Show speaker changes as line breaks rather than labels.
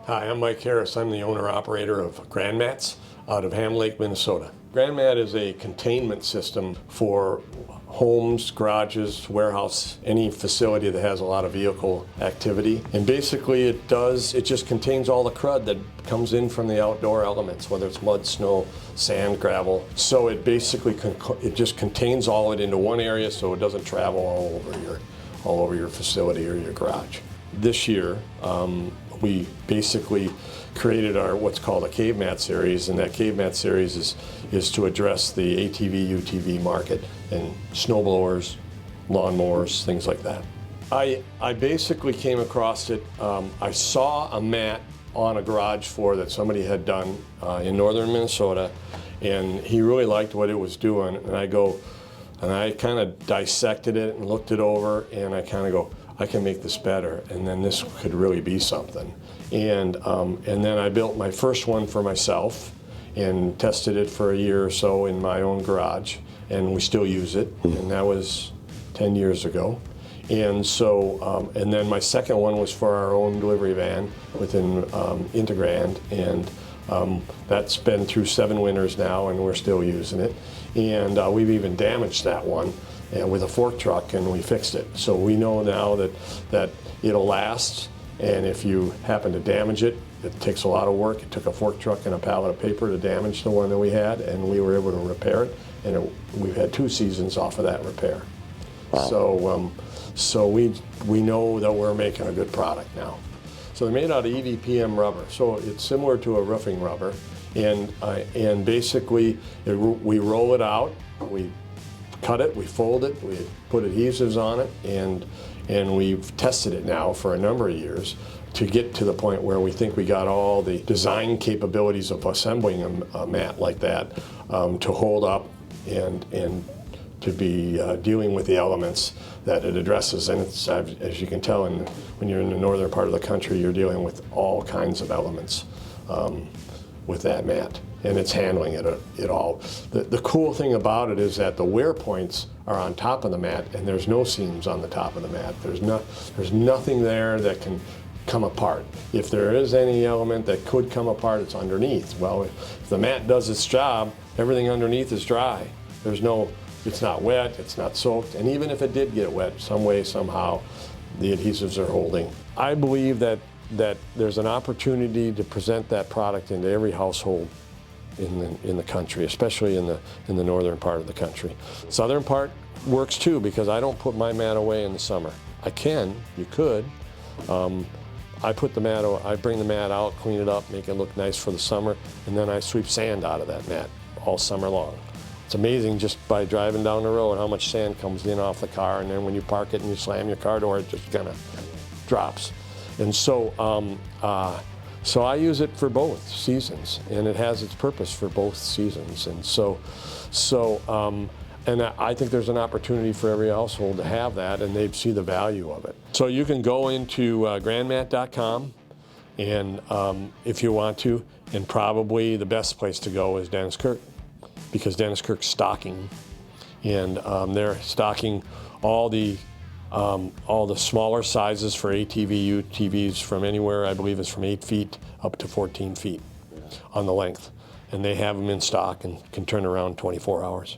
Hi, I'm Mike Harris. I'm the owner-operator of Grand Mats out of Ham Lake, Minnesota. Grand Mat is a containment system for homes, garages, warehouse, any facility that has a lot of vehicle activity. And basically it just contains all the crud that comes in from the outdoor elements, whether it's mud, snow, sand, gravel. So it basically it just contains all of it into one area so it doesn't travel all over your facility or your garage. This year, we basically created our what's called a Cave Mat series, and that Cave Mat series is to address the ATV, UTV market and snow blowers, lawn mowers, things like that. I basically came across it. I saw a mat on a garage floor that somebody had done in northern Minnesota, and he really liked what it was doing. And I kind of dissected it and looked it over, and I kind of go, I can make this better, and then this could really be something. And then I built my first one for myself and tested it for a year or so in my own garage, and we still use it, and that was 10 years ago. And so, and then my second one was for our own delivery van within Integrand, and that's been through 7 winters now, and we're still using it. And we've even damaged that one with a fork truck, and we fixed it. So we know now that it'll last, and if you happen to damage it, it takes a lot of work. It took a fork truck and a pallet of paper to damage the one that we had, and we were able to repair it, and we've had 2 seasons off of that repair. Wow. So we know that we're making a good product now. So they're made out of EDPM rubber, so it's similar to a roofing rubber, and basically we roll it out, we cut it, we fold it, we put adhesives on it, and we've tested it now for a number of years to get to the point where we think we got all the design capabilities of assembling a mat like that to hold up and to be dealing with the elements that it addresses. And it's, as you can tell, when you're in the northern part of the country, you're dealing with all kinds of elements with that mat, and it's handling it all. The cool thing about it is that the wear points are on top of the mat, and there's no seams on the top of the mat. There's nothing there that can come apart. If there is any element that could come apart, it's underneath. Well, if the mat does its job, everything underneath is dry. It's not wet, it's not soaked, and even if it did get wet some way, somehow, the adhesives are holding. I believe that there's an opportunity to present that product into every household in the country, especially in the northern part of the country. Southern part works too, because I don't put my mat away in the summer. I can, you could. I bring the mat out, clean it up, make it look nice for the summer, and then I sweep sand out of that mat all summer long. It's amazing just by driving down the road how much sand comes in off the car, and then when you park it and you slam your car door, it just kind of drops. And so, so I use it for both seasons, and it has its purpose for both seasons. And and I think there's an opportunity for every household to have that, and they see the value of it. So you can go into grandmat.com, and if you want to, and probably the best place to go is Dennis Kirk, because Dennis Kirk's stocking, and they're stocking all the smaller sizes for ATV, UTVs from anywhere, I believe it's from 8 feet up to 14 feet on the length. And they have them in stock and can turn around 24 hours.